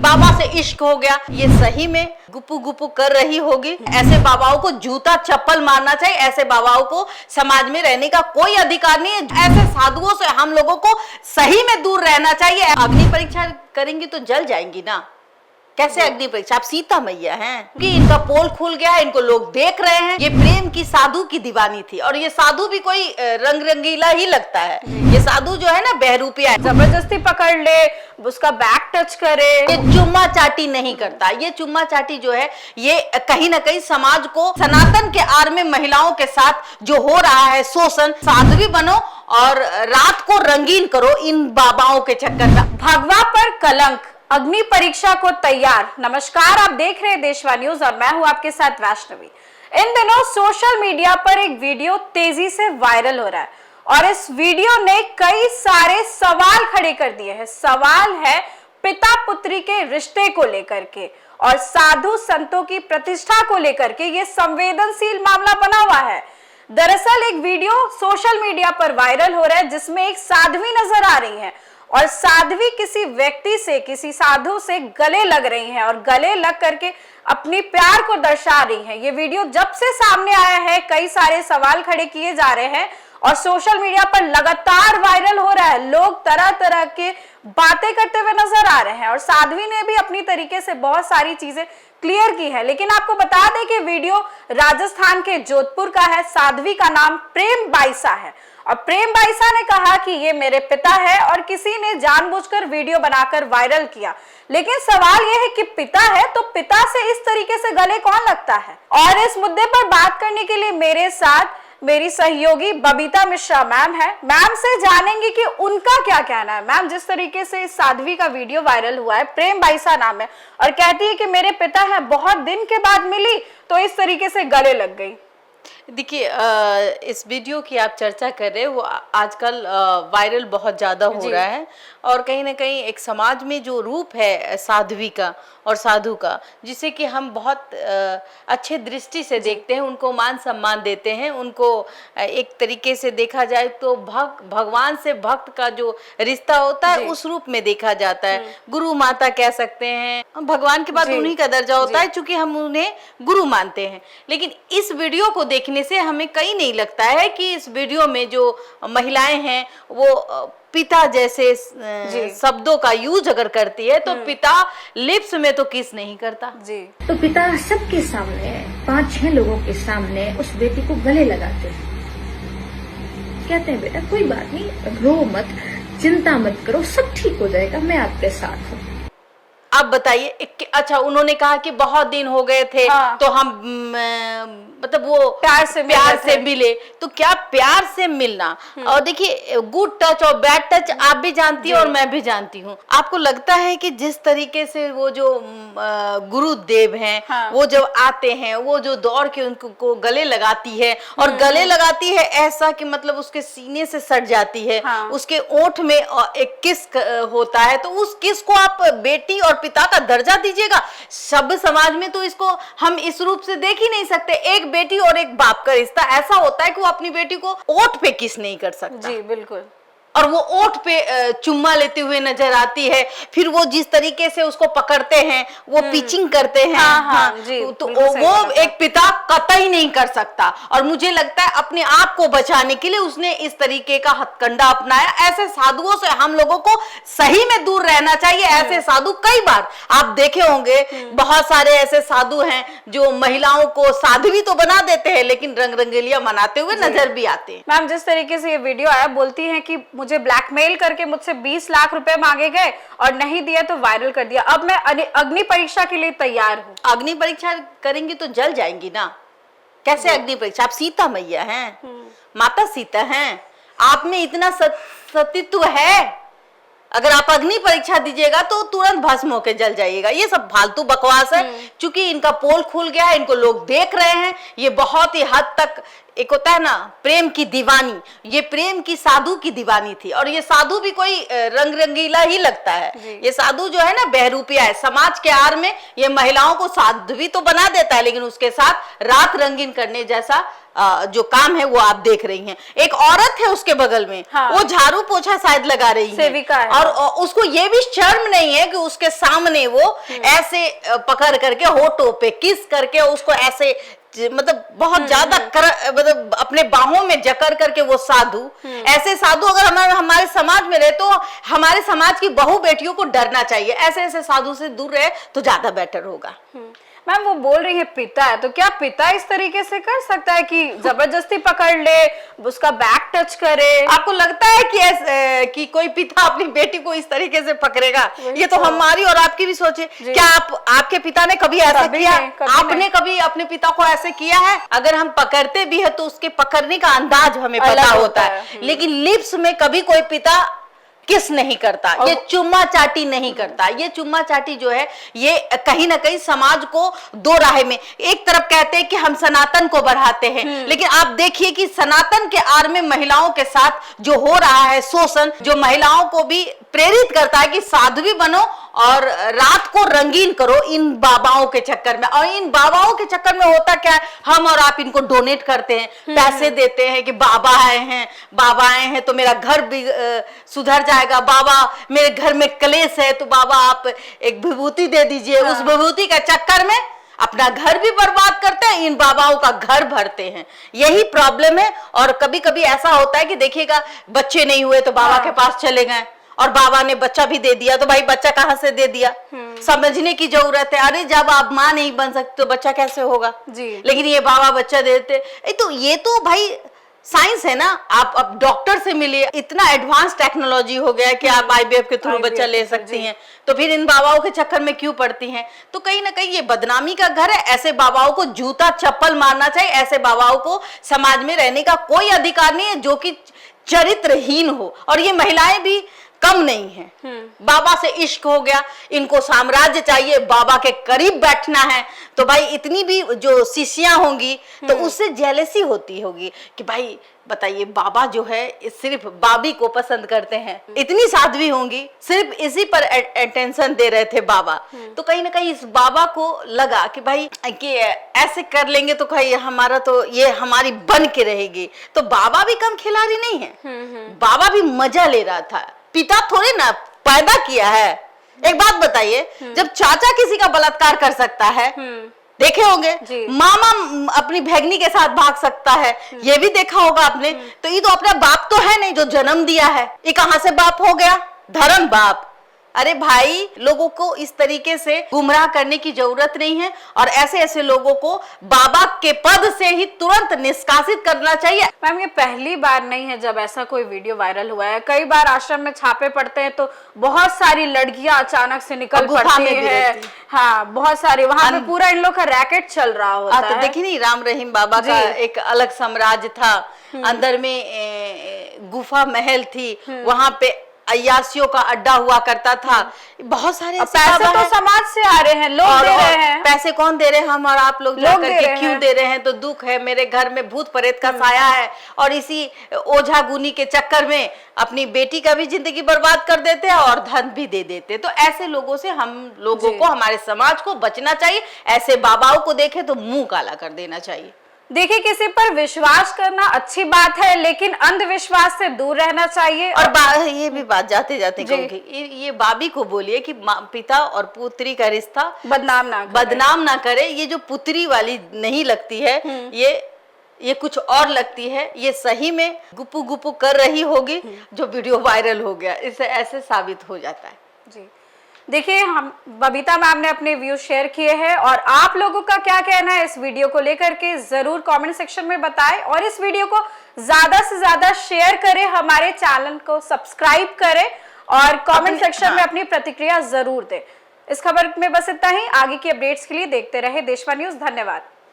बाबा से इश्क हो गया। ये सही में गुप्पू गुप्पू कर रही होगी। ऐसे बाबाओं को जूता चप्पल मारना चाहिए। ऐसे बाबाओं को समाज में रहने का कोई अधिकार नहीं है। ऐसे साधुओं से हम लोगों को सही में दूर रहना चाहिए। अग्नि परीक्षा करेंगी तो जल जाएंगी ना। कैसे अग्नि परीक्षा? आप सीता मैया हैं कि इनका पोल खुल गया है, इनको लोग देख रहे हैं। ये प्रेम की साधु की दीवानी थी और ये साधु भी कोई रंग रंगीला ही लगता है। ये साधु जो है ना बहरूपिया है, जबरदस्ती पकड़ ले, उसका बैक टच करे। ये चुम्मा चाटी नहीं करता। ये चुम्मा चाटी जो है ये कहीं ना कहीं समाज को सनातन के आड़ में महिलाओं के साथ जो हो रहा है शोषण, साध्वी बनो और रात को रंगीन करो इन बाबाओं के चक्कर में। भगवा पर कलंक, अग्नि परीक्षा को तैयार। नमस्कार, आप देख रहे हैं देशवा न्यूज और मैं हूं आपके साथ वैष्णवी। इन दिनों सोशल मीडिया पर एक वीडियो तेजी से वायरल हो रहा है और इस वीडियो ने कई सारे सवाल खड़े कर दिए हैं। सवाल है पिता पुत्री के रिश्ते को लेकर के और साधु संतों की प्रतिष्ठा को लेकर के। ये संवेदनशील मामला बना हुआ है। दरअसल एक वीडियो सोशल मीडिया पर वायरल हो रहा है जिसमें एक साध्वी नजर आ रही है और साध्वी किसी व्यक्ति से, किसी साधु से गले लग रही हैं और गले लग करके अपनी प्यार को दर्शा रही हैं। ये वीडियो जब से सामने आया है कई सारे सवाल खड़े किए जा रहे हैं और सोशल मीडिया पर लगातार वायरल हो रहा है। लोग तरह तरह के बातें करते हुए नजर आ रहे हैं और साध्वी ने भी अपनी तरीके से बहुत सारी चीजें क्लियर की है। लेकिन आपको बता दें कि वीडियो राजस्थान के जोधपुर का है। साध्वी का नाम प्रेम बाइसा है और प्रेम बाइसा ने कहा कि ये मेरे पिता है और किसी ने जानबूझकर वीडियो बनाकर वायरल किया। लेकिन सवाल ये है कि पिता है तो पिता से इस तरीके से गले कौन लगता है? और इस मुद्दे पर बात करने के लिए मेरे साथ मेरी सहयोगी बबीता मिश्रा मैम है। मैम से जानेंगे कि उनका क्या कहना है। मैम, जिस तरीके से इस साध्वी का वीडियो वायरल हुआ है, प्रेम बाइसा नाम है और कहती है कि मेरे पिता हैं, बहुत दिन के बाद मिली तो इस तरीके से गले लग गई। देखिए, इस वीडियो की आप चर्चा कर रहे हो, वो आजकल वायरल बहुत ज़्यादा हो रहा है और कहीं ना कहीं एक समाज में जो रूप है साध्वी का और साधु का, जिसे कि हम बहुत अच्छे दृष्टि से देखते हैं, उनको मान सम्मान देते हैं, उनको एक तरीके से देखा जाए तो भगवान से भक्त का जो रिश्ता होता है उस रूप में देखा जाता है। गुरु माता कह सकते हैं, भगवान के बाद उन्हीं का दर्जा होता है चूंकि हम उन्हें गुरु मानते हैं। लेकिन इस वीडियो को देखने से हमें कहीं नहीं लगता है कि इस वीडियो में जो महिलाएं हैं वो पिता जैसे शब्दों का यूज अगर करती है तो पिता लिप्स में तो किस नहीं करता जी। तो पिता सबके सामने 5-6 लोगों के सामने उस बेटी को गले लगाते हैं। कहते हैं बेटा कोई बात नहीं, रो मत, चिंता मत करो, सब ठीक हो जाएगा, मैं आपके साथ हूँ। आप बताइए, अच्छा उन्होंने कहा कि बहुत दिन हो गए थे तो हम मतलब वो प्यार से मिले। तो क्या प्यार से मिलना, और देखिए गुड टच और बैड टच आप भी जानती हैं और मैं भी जानती हूँ। आपको लगता है कि जिस तरीके से वो जो गुरुदेव हैं वो जब आते हैं, वो जो दौड़ के उनको गले लगाती है और गले लगाती है ऐसा कि मतलब उसके सीने से सट जाती है, उसके ओंठ में एक किस होता है, तो उस किस को आप बेटी और पिता का दर्जा दीजिएगा? सभ्य समाज में तो इसको हम इस रूप से देख ही नहीं सकते। एक बेटी और एक बाप का रिश्ता ऐसा होता है कि वो अपनी बेटी को ओठ पे किस नहीं कर सकता। जी बिल्कुल। और वो ओठ पे चुम्मा लेते हुए नजर आती है, फिर वो जिस तरीके से उसको पकड़ते हैं, वो पिचिंग करते हैं, जी, तो वो एक पिता कतई नहीं कर सकता। और मुझे लगता है अपने आप को बचाने के लिए उसने इस तरीके का हथकंडा अपनाया। ऐसे साधुओं से हम लोगों को सही में दूर रहना चाहिए। ऐसे साधु कई बार आप देखे होंगे, बहुत सारे ऐसे साधु हैं जो महिलाओं को साध्वी तो बना देते हैं लेकिन रंग रंगेलिया मनाते हुए नजर भी आते हैं। मैम, जिस तरीके से ये वीडियो आया, बोलती है कि मुझे ब्लैकमेल करके मुझसे 20 लाख रुपए मांगे गए और नहीं दिया तो वायरल कर दिया। अब मैं अग्नि परीक्षा के लिए तैयार हूँ। अग्नि परीक्षा करेंगी तो जल जाएंगी ना। कैसे अग्नि परीक्षा? आप सीता मैया हैं, माता सीता हैं, आप में इतना सतीत्व है। अगर आप अग्नि परीक्षा दीजिएगा तो तुरंत भस्म होकर जल जाइएगा। ये सब फालतू बकवास है। चूंकि इनका पोल खुल गया है, इनको लोग देख रहे हैं, ये बहुत ही हद तक एक होता है ना प्रेम की दीवानी, ये प्रेम की साधु की दीवानी थी। और ये साधु भी कोई रंग रंगीला ही लगता है, ये साधु जो है ना बहरूपिया है। समाज के आड़ में ये महिलाओं को साध्वी तो बना देता है, लेकिन उसके साथ रात रंगीन करने जैसा जो काम है वो आप देख रही हैं। एक औरत है उसके बगल में, हाँ। वो झाड़ू पोछा शायद लगा रही है, सेविका है। और उसको ये भी शर्म नहीं है कि उसके सामने वो ऐसे पकड़ करके होठों पे किस करके उसको ऐसे मतलब बहुत ज्यादा मतलब अपने बाहों में जकड़ करके वो साधु, ऐसे साधु अगर हमारे समाज में रहे तो हमारे समाज की बहू बेटियों को डरना चाहिए। ऐसे ऐसे साधु से दूर रहे तो ज्यादा बेटर होगा। मैम वो बोल रही है पिता है, तो क्या पिता इस तरीके से कर सकता है कि जबरदस्ती पकड़ ले, उसका बैक टच करे? आपको लगता है कि कि कोई पिता अपनी बेटी को इस तरीके से पकड़ेगा? ये तो हमारी और आपकी भी सोचे। क्या आपके पिता ने कभी ऐसा किया? आपने कभी अपने पिता को ऐसे किया है? अगर हम पकड़ते भी है तो उसके पकड़ने का अंदाज हमें पता होता है, लेकिन लिप्स में कभी कोई पिता किस नहीं करता, ये चुम्मा चाटी नहीं करता। ये चुम्मा चाटी जो है ये कहीं ना कहीं समाज को दो राह में, एक तरफ कहते हैं कि हम सनातन को बढ़ाते हैं, लेकिन आप देखिए कि सनातन के आड़ में महिलाओं के साथ जो हो रहा है शोषण, जो महिलाओं को भी प्रेरित करता है कि साध्वी बनो और रात को रंगीन करो इन बाबाओं के चक्कर में। और इन बाबाओं के चक्कर में होता क्या है, हम और आप इनको डोनेट करते हैं, पैसे देते हैं कि बाबा आए हैं तो मेरा घर भी सुधर जाएगा, बाबा मेरे घर में क्लेश है तो बाबा आप एक विभूति दे दीजिए। उस विभूति के चक्कर में अपना घर भी बर्बाद करते हैं, इन बाबाओं का घर भरते हैं। यही प्रॉब्लम है। और कभी कभी ऐसा होता है कि देखिएगा बच्चे नहीं हुए तो बाबा के पास चले गए, और बाबा ने बच्चा भी दे दिया, तो भाई बच्चा कहाँ से दे दिया? समझने की जरूरत है। अरे जब आप माँ नहीं बन सकते तो बच्चा कैसे होगा जी। लेकिन ये बाबा बच्चा देते, तो ये तो भाई साइंस है ना। आप अब डॉक्टर से मिलिए, इतना एडवांस टेक्नोलॉजी हो गया है कि आप आईवीएफ के थ्रू बच्चा ले सकती हैं, तो फिर इन बाबाओं के चक्कर में क्यों पड़ती हैं? तो कहीं ना कहीं ये बदनामी का घर है। ऐसे बाबाओं को जूता चप्पल मारना चाहिए। ऐसे बाबाओं को समाज में रहने का कोई अधिकार नहीं है जो कि चरित्रहीन हो। और ये महिलाएं भी कम नहीं है। बाबा से इश्क हो गया, इनको साम्राज्य चाहिए, बाबा के करीब बैठना है, तो भाई इतनी भी जो शिष्यां होंगी तो उससे जेलसी होती होगी कि भाई बताइए बाबा जो है सिर्फ बाबी को पसंद करते हैं। इतनी साध्वी होंगी, सिर्फ इसी पर अटेंशन दे रहे थे बाबा। तो कहीं ना कहीं इस बाबा को लगा कि भाई कि ऐसे कर लेंगे तो भाई हमारा तो ये हमारी बन के रहेगी। तो बाबा भी कम खिलाड़ी नहीं है, बाबा भी मजा ले रहा था। पिता थोड़े ना पैदा किया है। एक बात बताइए, जब चाचा किसी का बलात्कार कर सकता है, देखे होंगे, मामा अपनी भैगनी के साथ भाग सकता है, ये भी देखा होगा आपने, तो ये तो अपना बाप तो है नहीं जो जन्म दिया है, ये कहां से बाप हो गया? धर्म बाप। अरे भाई लोगों को इस तरीके से गुमराह करने की जरूरत नहीं है, और ऐसे ऐसे लोगों को बाबा के पद से ही तुरंत निष्कासित करना चाहिए। मैम ये पहली बार नहीं है जब ऐसा कोई वीडियो वायरल हुआ है। कई बार आश्रम में छापे पड़ते हैं तो बहुत सारी लड़कियां अचानक से निकल पड़ती हैं। हाँ, बहुत सारी, वहां पे पूरा इन लोग का रैकेट चल रहा होता है। तो देखिए नहीं, राम रहीम बाबा का एक अलग साम्राज्य था, अंदर में गुफा महल थी, वहां पे अय्यासियों का अड्डा हुआ करता था। बहुत सारे पैसे तो समाज से आ रहे हैं, लोग दे रहे हैं। पैसे कौन दे रहे हैं? हम और आप लोग जाकर के क्यों दे रहे हैं? तो दुख है, मेरे घर में भूत प्रेत का साया है, और इसी ओझा गुनी के चक्कर में अपनी बेटी का भी जिंदगी बर्बाद कर देते हैं और धन भी दे देते हैं। तो ऐसे लोगों से हम लोगों को, हमारे समाज को बचना चाहिए। ऐसे बाबाओं को देखे तो मुंह काला कर देना चाहिए। देखिए, किसी पर विश्वास करना अच्छी बात है, लेकिन अंधविश्वास से दूर रहना चाहिए। और ये भी बात जाते जाते कहूंगी, ये बाबी को बोलिए कि पिता और पुत्री का रिश्ता बदनाम ना करे। ये जो पुत्री वाली नहीं लगती है, ये कुछ और लगती है। ये सही में गुप्पू गुप्पू कर रही होगी जो वीडियो वायरल हो गया, इससे ऐसे साबित हो जाता है। जी देखिए, हम बबीता मैम ने अपने व्यूज शेयर किए हैं, और आप लोगों का क्या कहना है इस वीडियो को लेकर के जरूर कमेंट सेक्शन में बताएं, और इस वीडियो को ज्यादा से ज्यादा शेयर करें, हमारे चैनल को सब्सक्राइब करें, और कमेंट सेक्शन में अपनी प्रतिक्रिया जरूर दें। इस खबर में बस इतना ही। आगे की अपडेट्स के लिए देखते रहे देशवा न्यूज। धन्यवाद।